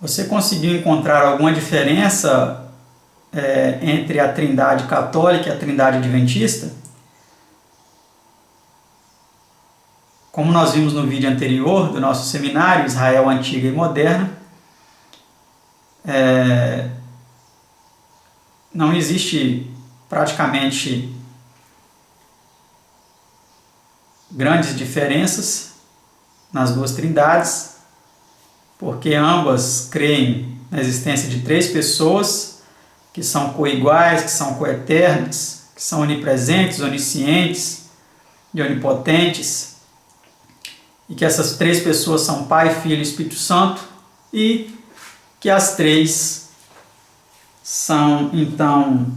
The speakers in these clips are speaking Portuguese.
Você conseguiu encontrar alguma diferença entre a Trindade católica e a Trindade adventista? Como nós vimos no vídeo anterior do nosso seminário, Israel Antiga e Moderna, não existe praticamente grandes diferenças nas duas trindades, porque ambas creem na existência de três pessoas que são coiguais, que são coeternas, que são onipresentes, oniscientes e onipotentes, e que essas três pessoas são Pai, Filho e Espírito Santo, e que as três são, então,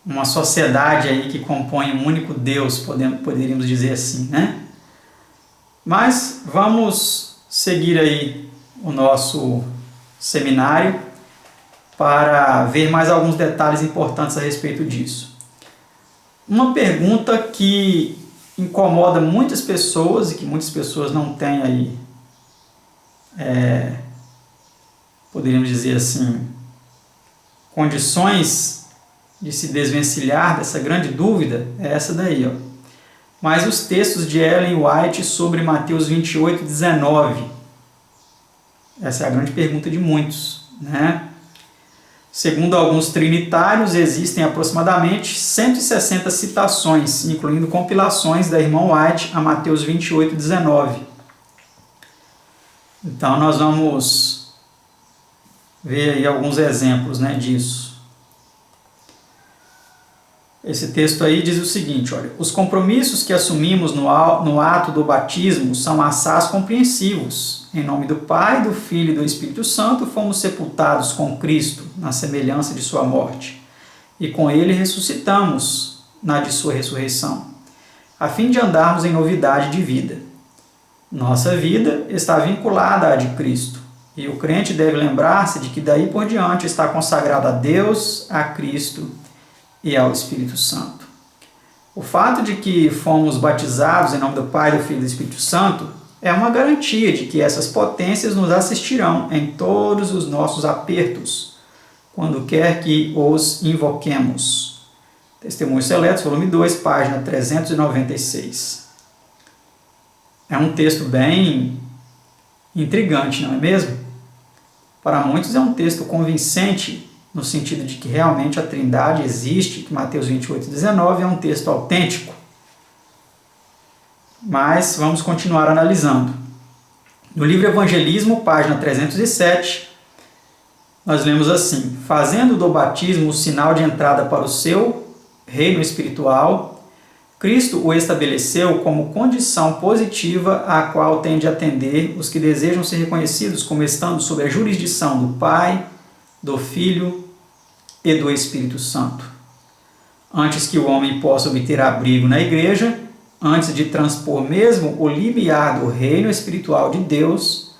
uma sociedade aí que compõe um único Deus, poderíamos dizer assim, né? Mas vamos seguir aí o nosso seminário para ver mais alguns detalhes importantes a respeito disso. Uma pergunta que incomoda muitas pessoas e que muitas pessoas não têm aí, poderíamos dizer assim, condições de se desvencilhar dessa grande dúvida, é essa daí, ó. Mas os textos de Ellen White sobre Mateus 28, 19. Essa é a grande pergunta de muitos, né? Segundo alguns trinitários, existem aproximadamente 160 citações, incluindo compilações da irmã White a Mateus 28, 19. Então, nós vamos ver aí alguns exemplos, né, disso. Esse texto aí diz o seguinte, olha: os compromissos que assumimos no ato do batismo são assaz compreensivos. Em nome do Pai, do Filho e do Espírito Santo, fomos sepultados com Cristo na semelhança de sua morte, e com ele ressuscitamos na de sua ressurreição, a fim de andarmos em novidade de vida. Nossa vida está vinculada à de Cristo, e o crente deve lembrar-se de que daí por diante está consagrado a Deus, a Cristo e ao Espírito Santo. O fato de que fomos batizados em nome do Pai, do Filho e do Espírito Santo é uma garantia de que essas potências nos assistirão em todos os nossos apertos, quando quer que os invoquemos. Testemunhos Seletos, volume 2, página 396. É um texto bem intrigante, não é mesmo? Para muitos é um texto convincente, no sentido de que realmente a Trindade existe, que Mateus 28, 19 é um texto autêntico. Mas vamos continuar analisando. No livro Evangelismo, página 307, nós lemos assim: fazendo do batismo o sinal de entrada para o seu reino espiritual, Cristo o estabeleceu como condição positiva à qual tem de atender os que desejam ser reconhecidos como estando sob a jurisdição do Pai, do Filho e do Espírito Santo. Antes que o homem possa obter abrigo na igreja, antes de transpor mesmo o limiar do reino espiritual de Deus,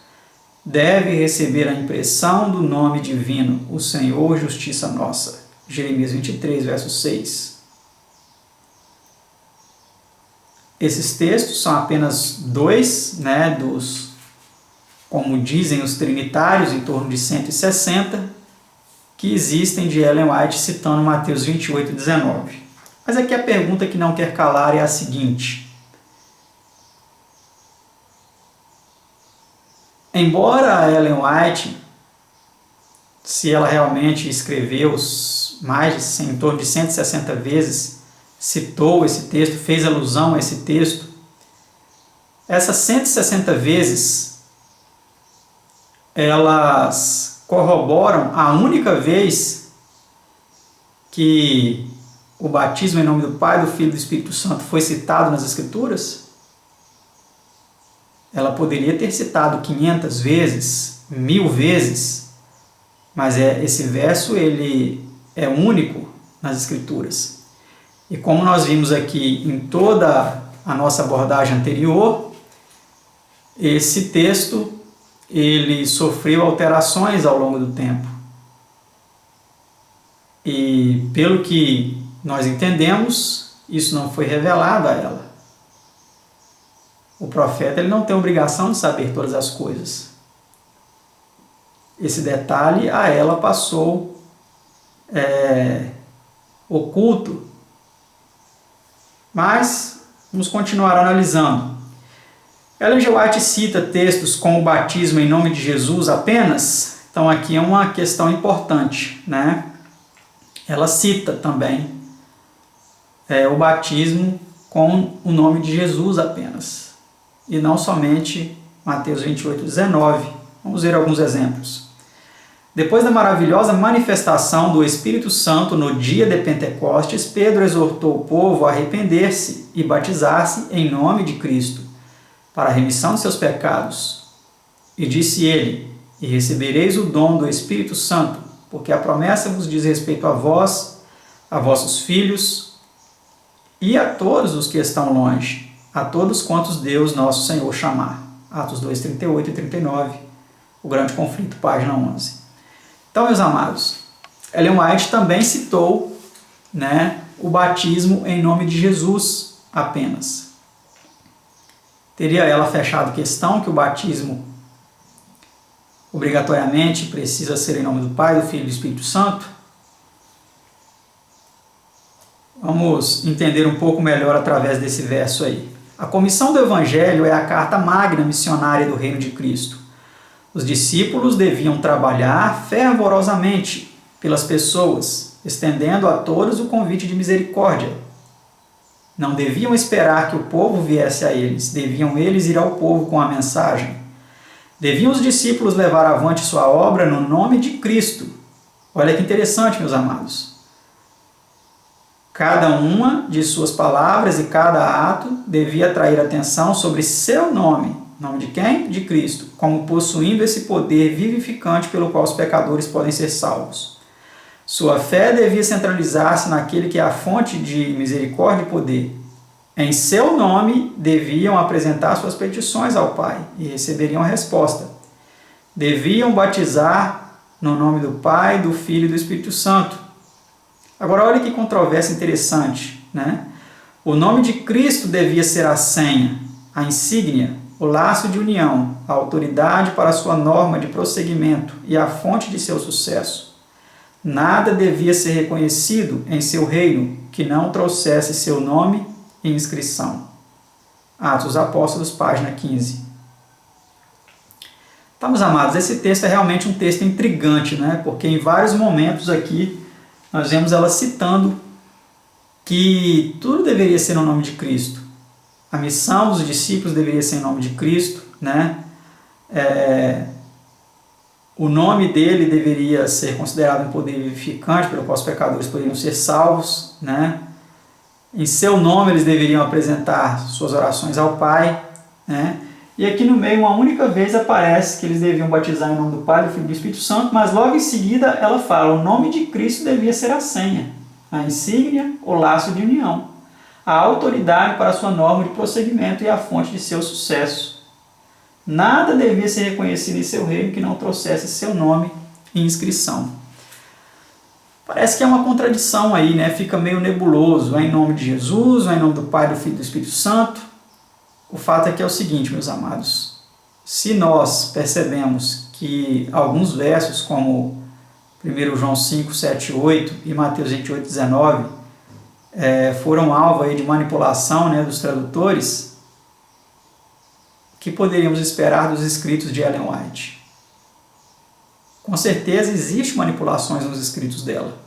deve receber a impressão do nome divino, o Senhor Justiça Nossa. Jeremias 23, verso 6. Esses textos são apenas dois, né, dos, como dizem os trinitários, em torno de 160, que existem de Ellen White citando Mateus 28, 19. Mas aqui a pergunta que não quer calar é a seguinte: embora a Ellen White, se ela realmente escreveu em torno de 160 vezes, citou esse texto, fez alusão a esse texto, essas 160 vezes, elas corroboram a única vez que o batismo em nome do Pai, do Filho e do Espírito Santo foi citado nas Escrituras? Ela poderia ter citado 500 vezes, 1000 vezes, mas esse verso ele é único nas Escrituras. E como nós vimos aqui em toda a nossa abordagem anterior, esse texto ele sofreu alterações ao longo do tempo. E pelo que nós entendemos, isso não foi revelado a ela. O profeta ele não tem obrigação de saber todas as coisas. esse detalhe a ela passou oculto. Mas vamos continuar analisando. Ellen G. White cita textos como o batismo em nome de Jesus apenas. Então aqui é uma questão importante, né? Ela cita também o batismo com o nome de Jesus apenas, e não somente Mateus 28, 19. Vamos ver alguns exemplos. Depois da maravilhosa manifestação do Espírito Santo no dia de Pentecostes, Pedro exortou o povo a arrepender-se e batizar-se em nome de Cristo, para a remissão de seus pecados. E disse ele: E recebereis o dom do Espírito Santo, porque a promessa vos diz respeito a vós, a vossos filhos e a todos os que estão longe, a todos quantos Deus nosso Senhor chamar. Atos 2, 38 e 39, o grande conflito, página 11. Então, meus amados, Ellen White também citou, né, o batismo em nome de Jesus apenas. Teria ela fechado questão que o batismo obrigatoriamente precisa ser em nome do Pai, do Filho e do Espírito Santo? Vamos entender um pouco melhor através desse verso aí. A comissão do Evangelho é a carta magna missionária do Reino de Cristo. Os discípulos deviam trabalhar fervorosamente pelas pessoas, estendendo a todos o convite de misericórdia. Não deviam esperar que o povo viesse a eles, deviam eles ir ao povo com a mensagem. Deviam os discípulos levar avante sua obra no nome de Cristo. Olha que interessante, meus amados. Cada uma de suas palavras e cada ato devia atrair atenção sobre seu nome. Nome de quem? De Cristo, como possuindo esse poder vivificante pelo qual os pecadores podem ser salvos. Sua fé devia centralizar-se naquele que é a fonte de misericórdia e poder. Em seu nome deviam apresentar suas petições ao Pai e receberiam a resposta. Deviam batizar no nome do Pai, do Filho e do Espírito Santo. Agora olha que controvérsia interessante, né? O nome de Cristo devia ser a senha, a insígnia, o laço de união, a autoridade para sua norma de prosseguimento e a fonte de seu sucesso. Nada devia ser reconhecido em seu reino que não trouxesse seu nome e inscrição. Atos dos Apóstolos, página 15. Tá, meus amados, esse texto é realmente um texto intrigante, né? Porque em vários momentos aqui nós vemos ela citando que tudo deveria ser no nome de Cristo. A missão dos discípulos deveria ser em nome de Cristo, né? O nome dele deveria ser considerado um poder vivificante pelo qual os pecadores poderiam ser salvos, né? Em seu nome eles deveriam apresentar suas orações ao Pai, né? E aqui no meio, uma única vez aparece que eles deviam batizar em nome do Pai, do Filho e do Espírito Santo, mas logo em seguida ela fala: o nome de Cristo devia ser a senha, a insígnia, o laço de união, a autoridade para sua norma de prosseguimento e a fonte de seu sucesso. Nada devia ser reconhecido em seu reino que não trouxesse seu nome e inscrição. Parece que é uma contradição aí, né? Fica meio nebuloso. É em nome de Jesus, é em nome do Pai, do Filho e do Espírito Santo. O fato é que é o seguinte, meus amados. Se nós percebemos que alguns versos, como 1 João 5, 7, 8 e Mateus 28, 19, foram alvo aí de manipulação, né, dos tradutores, o que poderíamos esperar dos escritos de Ellen White? Com certeza existe manipulações nos escritos dela.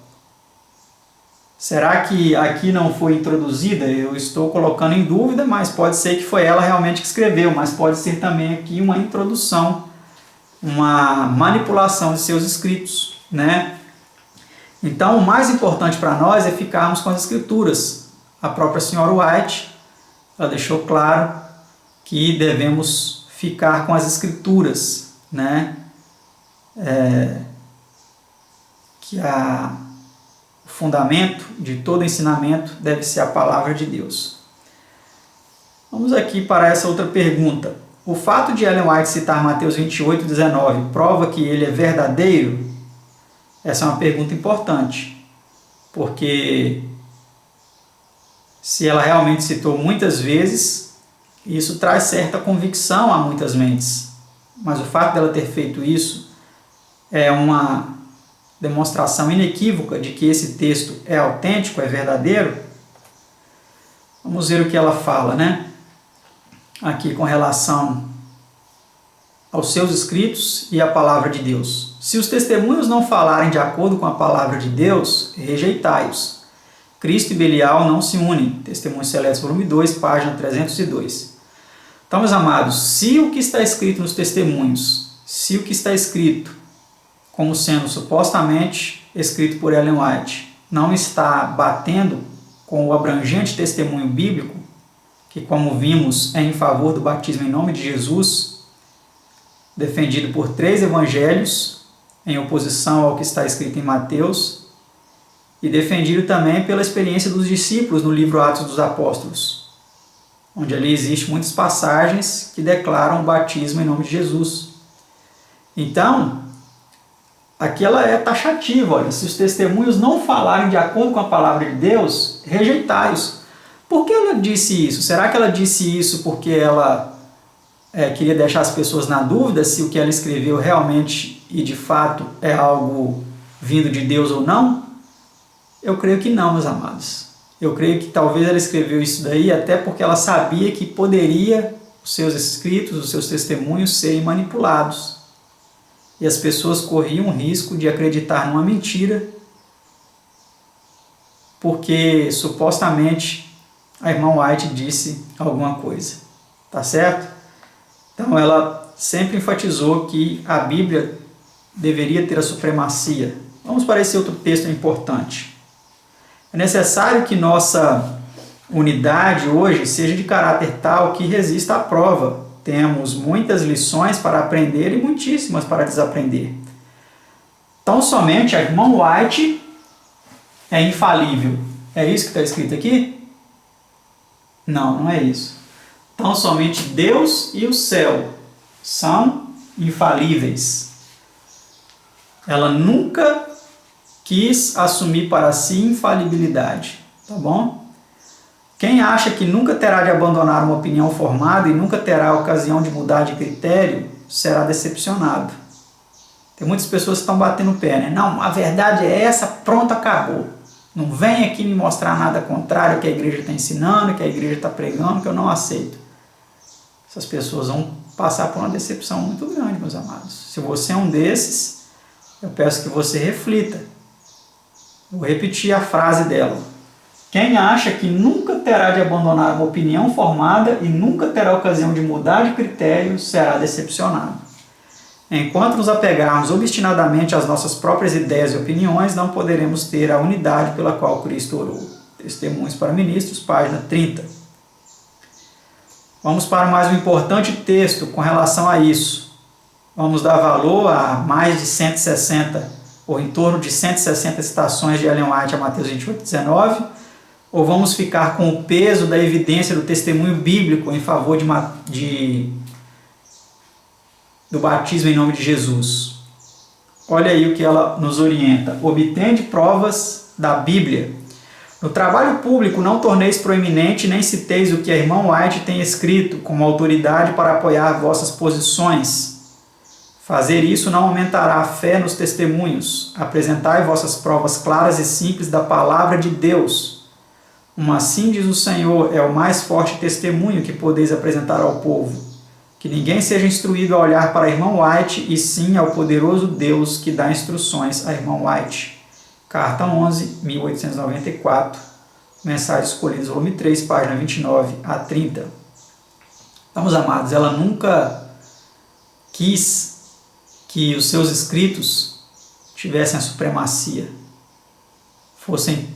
Será que aqui não foi introduzida? Eu estou colocando em dúvida, mas pode ser que foi ela realmente que escreveu, mas pode ser também aqui uma introdução, uma manipulação de seus escritos, né? Então, o mais importante para nós é ficarmos com as escrituras. A própria senhora White, ela deixou claro que devemos ficar com as escrituras, né? Que o fundamento de todo ensinamento deve ser a palavra de Deus. Vamos aqui para essa outra pergunta. O fato de Ellen White citar Mateus 28, 19 prova que ele é verdadeiro? Essa é uma pergunta importante, porque se ela realmente citou muitas vezes, isso traz certa convicção a muitas mentes. Mas o fato dela ter feito isso é uma demonstração inequívoca de que esse texto é autêntico, é verdadeiro. Vamos ver o que ela fala, né? Aqui com relação aos seus escritos e à palavra de Deus. Se os testemunhos não falarem de acordo com a palavra de Deus, rejeitai-os. Cristo e Belial não se unem. Testemunhos Seletos, volume 2, página 302. Então, meus amados, se o que está escrito nos testemunhos, se o que está escrito como sendo supostamente escrito por Ellen White, não está batendo com o abrangente testemunho bíblico, que, como vimos, é em favor do batismo em nome de Jesus, defendido por 3 evangelhos, em oposição ao que está escrito em Mateus, e defendido também pela experiência dos discípulos no livro Atos dos Apóstolos, onde ali existem muitas passagens que declaram o batismo em nome de Jesus. Então, aqui ela é taxativa, olha, se os testemunhos não falarem de acordo com a palavra de Deus, rejeitai-os. Por que ela disse isso? Será que ela disse isso porque ela queria deixar as pessoas na dúvida se o que ela escreveu realmente e de fato é algo vindo de Deus ou não? Eu creio que não, meus amados. Eu creio que talvez ela escreveu isso daí até porque ela sabia que poderia os seus escritos, os seus testemunhos serem manipulados. E as pessoas corriam o risco de acreditar numa mentira, porque supostamente a irmã White disse alguma coisa. Tá certo? Então ela sempre enfatizou que a Bíblia deveria ter a supremacia. Vamos para esse outro texto importante. É necessário que nossa unidade hoje seja de caráter tal que resista à prova. Temos muitas lições para aprender e muitíssimas para desaprender. Tão somente a irmã White é infalível. É isso que está escrito aqui? Não, não é isso. Tão somente Deus e o céu são infalíveis. Ela nunca quis assumir para si infalibilidade, tá bom? Quem acha que nunca terá de abandonar uma opinião formada e nunca terá ocasião de mudar de critério, será decepcionado. Tem muitas pessoas que estão batendo o pé, né? Não, a verdade é essa, pronto, acabou. Não vem aqui me mostrar nada contrário que a igreja está ensinando, que a igreja está pregando, que eu não aceito. Essas pessoas vão passar por uma decepção muito grande, meus amados. Se você é um desses, eu peço que você reflita. Vou repetir a frase dela. Quem acha que nunca terá de abandonar uma opinião formada e nunca terá ocasião de mudar de critério, será decepcionado. Enquanto nos apegarmos obstinadamente às nossas próprias ideias e opiniões, não poderemos ter a unidade pela qual Cristo orou. Testemunhos para Ministros, página 30. Vamos para mais um importante texto com relação a isso. Vamos dar valor a mais de 160, ou em torno de 160 citações de Ellen White a Mateus 28:19, ou vamos ficar com o peso da evidência do testemunho bíblico em favor do batismo em nome de Jesus? Olha aí o que ela nos orienta. Obtende provas da Bíblia. No trabalho público, não torneis proeminente, nem citeis o que a irmã White tem escrito como autoridade para apoiar vossas posições. Fazer isso não aumentará a fé nos testemunhos. Apresentai vossas provas claras e simples da palavra de Deus. Assim diz o Senhor, é o mais forte testemunho que podeis apresentar ao povo. Que ninguém seja instruído a olhar para a irmã White, e sim ao poderoso Deus que dá instruções à irmã White. Carta 11, 1894, Mensagens Escolhidas, volume 3, página 29 a 30. Então, meus amados, ela nunca quis que os seus escritos tivessem a supremacia, fossem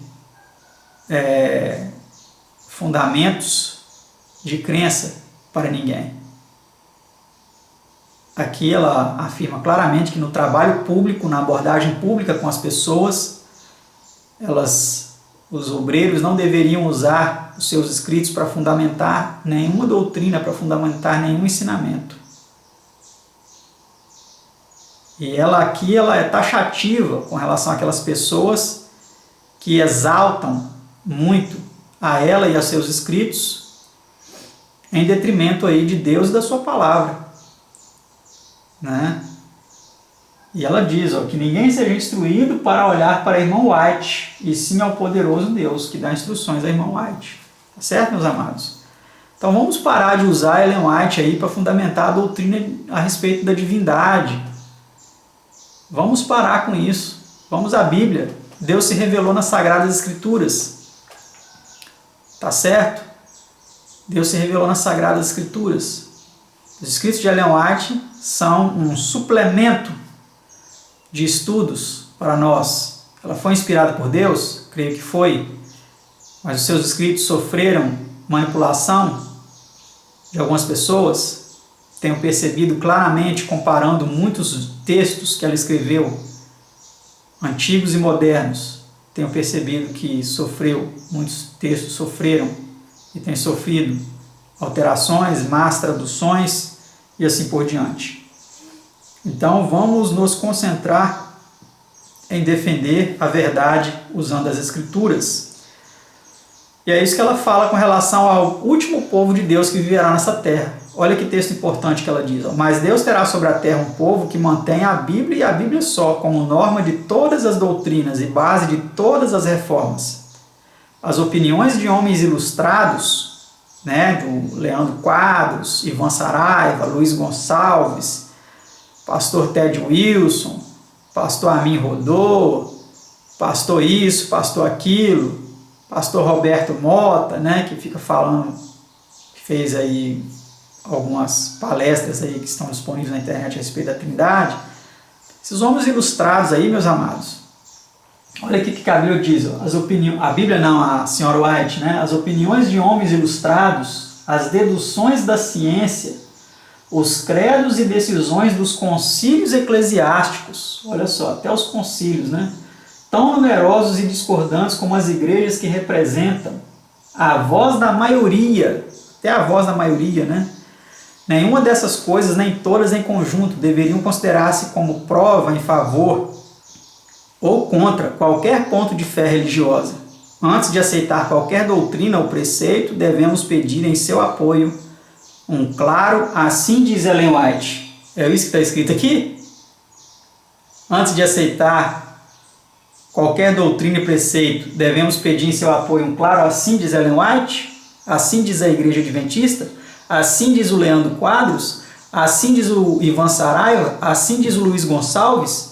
fundamentos de crença para ninguém. Aqui ela afirma claramente que no trabalho público, na abordagem pública com as pessoas, os obreiros não deveriam usar os seus escritos para fundamentar nenhuma doutrina, para fundamentar nenhum ensinamento. E ela é taxativa com relação àquelas pessoas que exaltam muito a ela e a seus escritos em detrimento aí de Deus e da sua palavra, né? E ela diz, ó, que ninguém seja instruído para olhar para a irmã White, e sim ao poderoso Deus, que dá instruções à irmã White. Tá certo, meus amados? Então vamos parar de usar Ellen White aí para fundamentar a doutrina a respeito da divindade. Vamos parar com isso. Vamos à Bíblia. Deus se revelou nas Sagradas Escrituras. Tá certo? Deus se revelou nas Sagradas Escrituras. Os escritos de Ellen White são um suplemento de estudos para nós. Ela foi inspirada por Deus? Creio que foi. Mas os seus escritos sofreram manipulação de algumas pessoas. Tenho percebido claramente, comparando muitos textos que ela escreveu, antigos e modernos, tenho percebido que muitos textos sofreram e têm sofrido alterações, más traduções e assim por diante. Então vamos nos concentrar em defender a verdade usando as Escrituras. E é isso que ela fala com relação ao último povo de Deus que viverá nessa terra. Olha que texto importante que ela diz. Ó. Mas Deus terá sobre a terra um povo que mantenha a Bíblia e a Bíblia só, como norma de todas as doutrinas e base de todas as reformas. As opiniões de homens ilustrados, né, do Leandro Quadros, Ivan Saraiva, Luiz Gonçalves, pastor Ted Wilson, pastor Amin Rodô, pastor isso, pastor aquilo, pastor Roberto Mota, né, que fica falando, que fez aí algumas palestras aí que estão disponíveis na internet a respeito da Trindade. Esses homens ilustrados aí, meus amados, olha aqui que a Bíblia diz, ó, a Bíblia não, a senhora White, né, as opiniões de homens ilustrados, as deduções da ciência, os credos e decisões dos concílios eclesiásticos, olha só, até os concílios, né, tão numerosos e discordantes como as igrejas que representam a voz da maioria, até a voz da maioria, né? Nenhuma dessas coisas, nem todas em conjunto, deveriam considerar-se como prova em favor ou contra qualquer ponto de fé religiosa. Antes de aceitar qualquer doutrina ou preceito, devemos pedir em seu apoio um claro, assim diz Ellen White. É isso que está escrito aqui? Antes de aceitar qualquer doutrina e preceito, devemos pedir em seu apoio um claro, assim diz Ellen White, assim diz a Igreja Adventista, assim diz o Leandro Quadros, assim diz o Ivan Saraiva, assim diz o Luiz Gonçalves,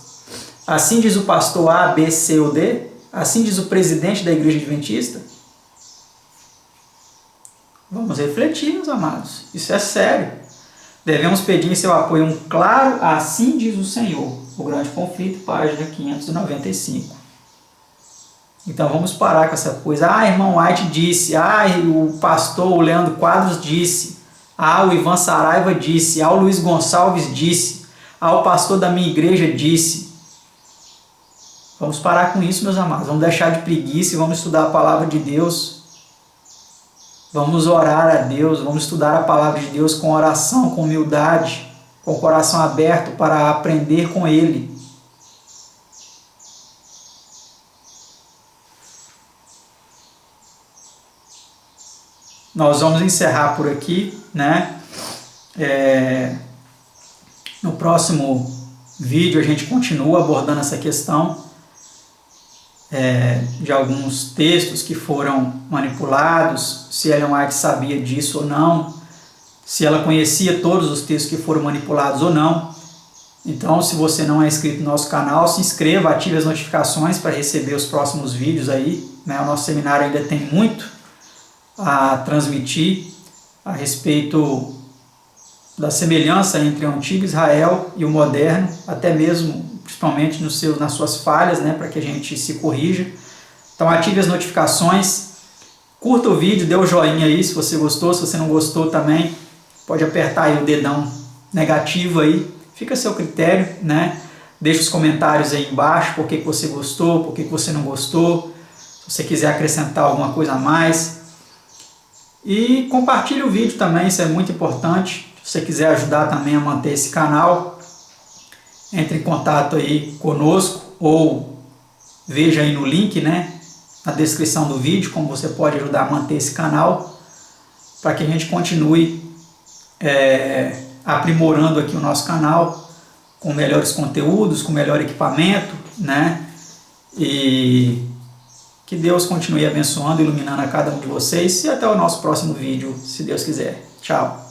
assim diz o pastor A, B, C ou D, assim diz o presidente da Igreja Adventista. Vamos refletir, meus amados, isso é sério. Devemos pedir em seu apoio um claro, assim diz o Senhor. O Grande Conflito, página 595. Então vamos parar com essa coisa. Ah, irmão White disse. Ah, o pastor o Leandro Quadros disse. Ah, o Ivan Saraiva disse. Ah, o Luiz Gonçalves disse. Ah, o pastor da minha igreja disse. Vamos parar com isso, meus amados. Vamos deixar de preguiça e vamos estudar a palavra de Deus. Vamos orar a Deus. Vamos estudar a palavra de Deus com oração, com humildade, com o coração aberto para aprender com Ele. Nós vamos encerrar por aqui, né? No próximo vídeo a gente continua abordando essa questão de alguns textos que foram manipulados, se Ellen White sabia disso ou não, se ela conhecia todos os textos que foram manipulados ou não. Então, se você não é inscrito no nosso canal, se inscreva, ative as notificações para receber os próximos vídeos aí, né? O nosso seminário ainda tem muito a transmitir a respeito da semelhança entre o antigo Israel e o moderno, até mesmo, principalmente nas suas falhas, né, para que a gente se corrija. Então ative as notificações, curta o vídeo, dê o joinha aí se você gostou, se você não gostou também, pode apertar aí o dedão negativo aí, fica a seu critério, né? Deixa os comentários aí embaixo, por que você gostou, por que você não gostou, se você quiser acrescentar alguma coisa a mais. E compartilhe o vídeo também, isso é muito importante. Se você quiser ajudar também a manter esse canal, entre em contato aí conosco ou veja aí no link, né, na descrição do vídeo, como você pode ajudar a manter esse canal, para que a gente continue aprimorando aqui o nosso canal com melhores conteúdos, com melhor equipamento, né? E que Deus continue abençoando, iluminando a cada um de vocês, e até o nosso próximo vídeo, se Deus quiser. Tchau!